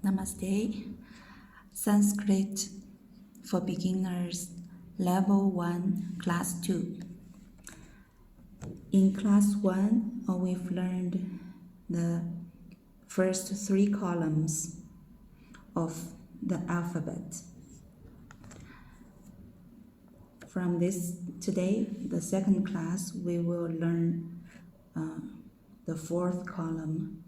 Namaste. Sanskrit for beginners, level 1, class 2. In class 1, we've learned the first 3 columns of the alphabet. From this today, the second class, we will learn the 4th column.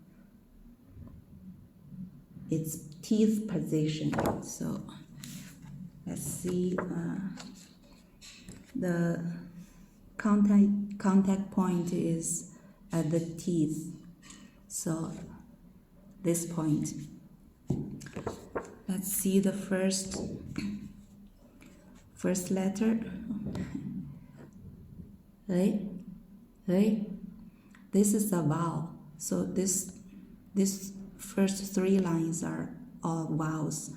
Its teeth position. So let's see the contact point is at the teeth. So this point. Let's see the first letter. This is a vowel. So this first 3 lines are all vowels.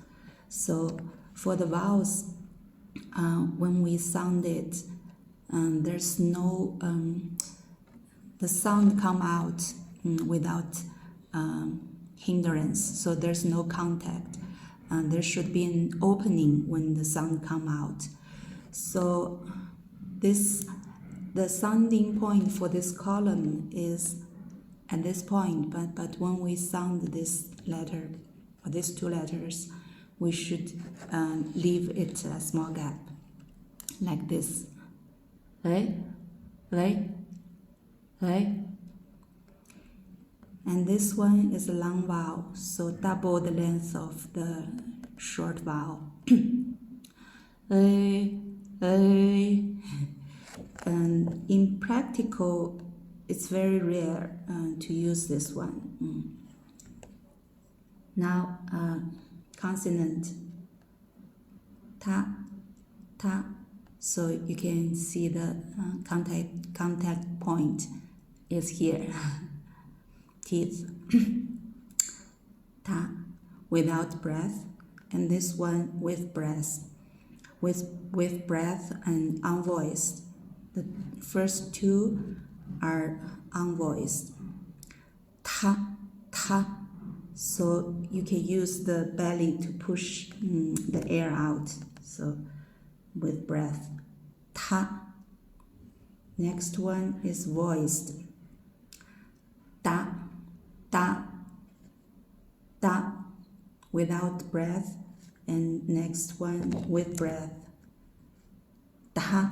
So for the vowels, when we sound it, there's no the sound come out without hindrance. So there's no contact. There should be an opening when the sound come out. So the sounding point for this column is at this point, but when we sound this letter, or these 2 letters, we should leave it a small gap, like this. And this one is a long vowel, so double the length of the short vowel. And in practical, it's very rare to use this one. Now, consonant ta. So you can see the contact point is here. Teeth. Ta, without breath, and this one with breath. With breath and unvoiced. The first 2 are unvoiced. Ta. So you can use the belly to push the air out. So with breath. Ta. Next one is voiced. Da. Without breath. And next one with breath. Da.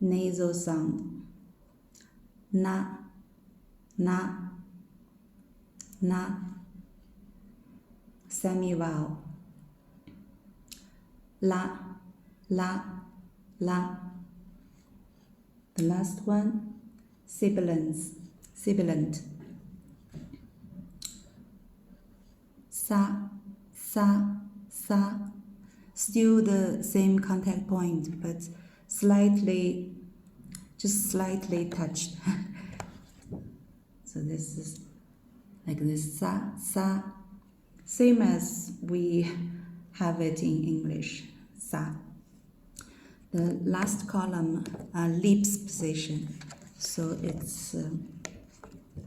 Nasal sound. Na. Semi-vowel. La. The last one, sibilant. Sa. Still the same contact point, but just slightly touched. So this is like this, sa. Same as we have it in English, sa. The last column, lips position. So it's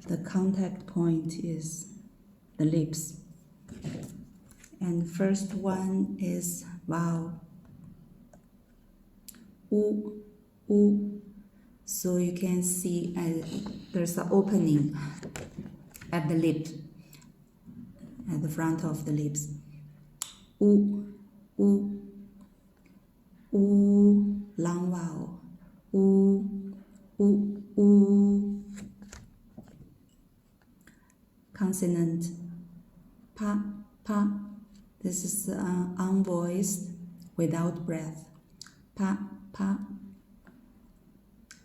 the contact point is the lips. And first one is vowel. U. So you can see there's an opening at the lip, at the front of the lips. U, long vowel. U. Consonant. Pa. This is unvoiced, without breath. Pa.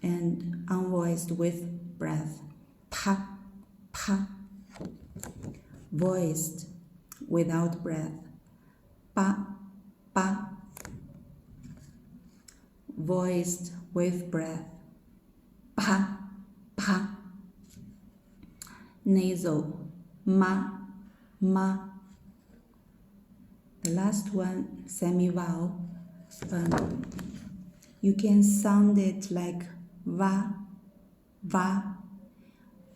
And unvoiced with breath. Pa. Voiced, without breath. Pa. Voiced with breath. Pa. Nasal. Ma. The last one, semi-vowel. You can sound it like va,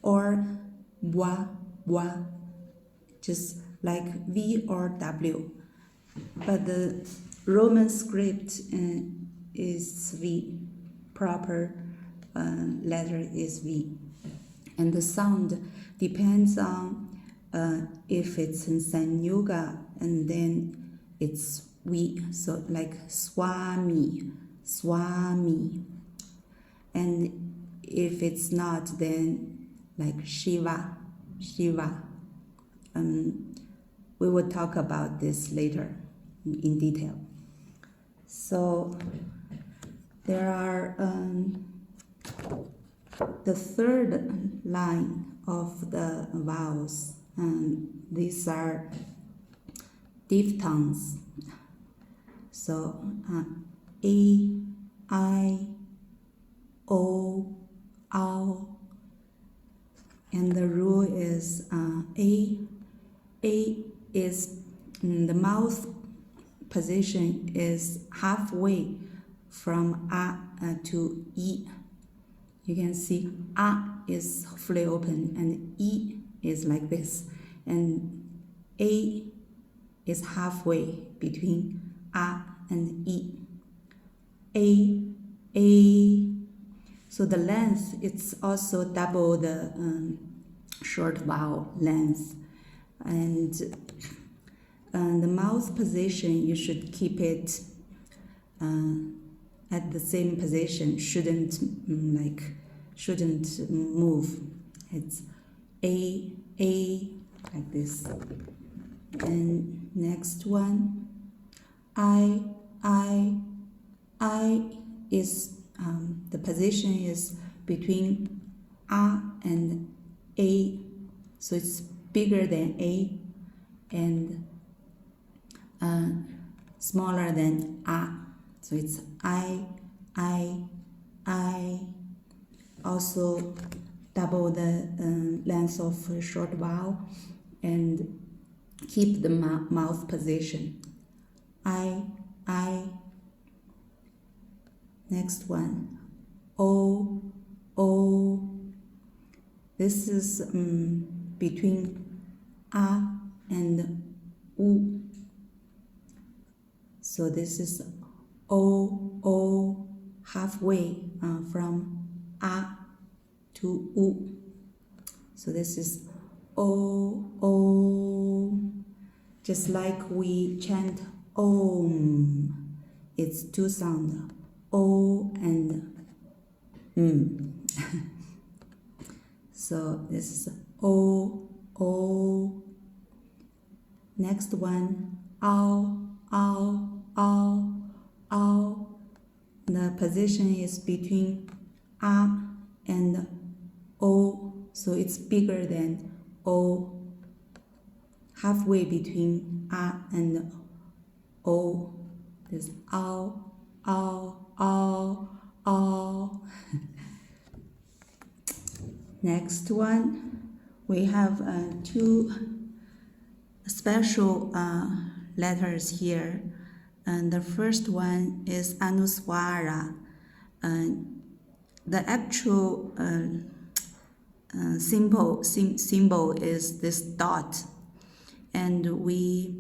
or wa, wa, just like V or W. But the Roman script is V, proper letter is V. And the sound depends on if it's in Sanyuga, and then it's V, so like Swami, Swami. And if it's not, then like Shiva, Shiva. We will talk about this later in detail. So there are the third line of the vowels, and these are diphthongs. So A, I, O, ow, and the rule is A is the mouth position is halfway from A to E. You can see A is fully open and E is like this, and A is halfway between A and E. A. So the length, it's also double the short vowel length. And the mouth position, you should keep it at the same position, shouldn't move. It's A like this. And next one, I is the position is between A and A, so it's bigger than A and smaller than A, so it's I. Also double the length of short vowel and keep the mouth position. I. Next one, O. This is between A and U. So this is O halfway from A to U. So this is O. Just like we chant Om, it's two sounds, O and So this is O. Next one, ow. The position is between A and O, so it's bigger than O, halfway between A and O. This ow. Next one, we have two special letters here. And the first one is Anuswara. The actual symbol is this dot, and we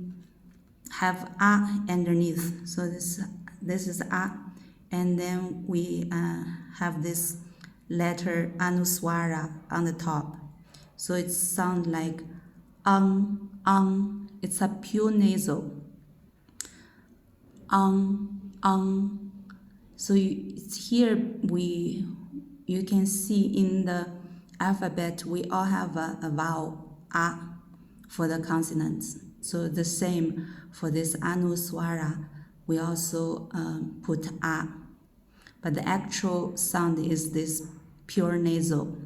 have A underneath. So this is A, and then we have this letter Anuswara on the top. So it sounds like It's a pure nasal. So it's here you can see in the alphabet we all have a vowel A for the consonants. So the same for this Anuswara, we also put A, but the actual sound is this pure nasal.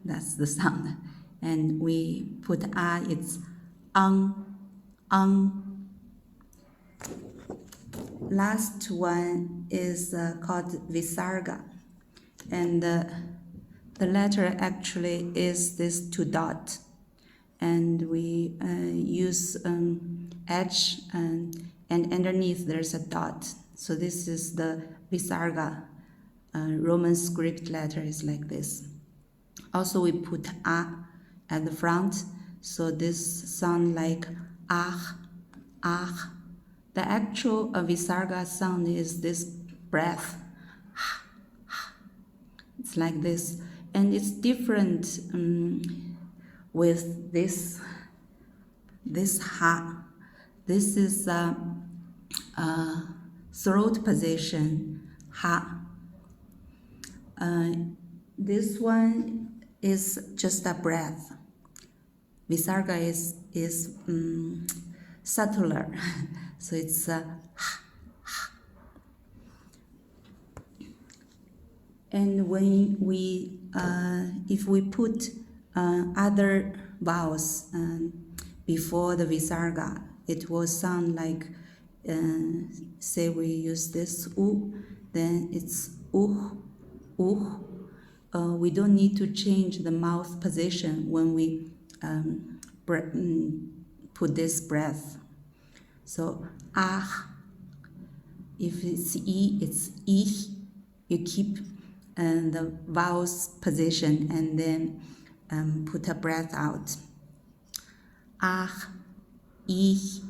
That's the sound, and we put A. It's Last one is called Visarga, and the letter actually is this two dot, and we use H and underneath there's a dot. So this is the Visarga. Roman script letter is like this. Also we put A at the front, so this sound like ah, ah. The actual Visarga sound is this breath. It's like this, and it's different with this ha. This is a throat position, ha. This one is just a breath. Visarga is subtler, so it's and when we if we put other vowels before the Visarga, it will sound like say we use this u, then it's we don't need to change the mouth position when we put this breath. So ah, if it's e, it's ich. You keep the vowels position and then put a breath out. Ah, ich,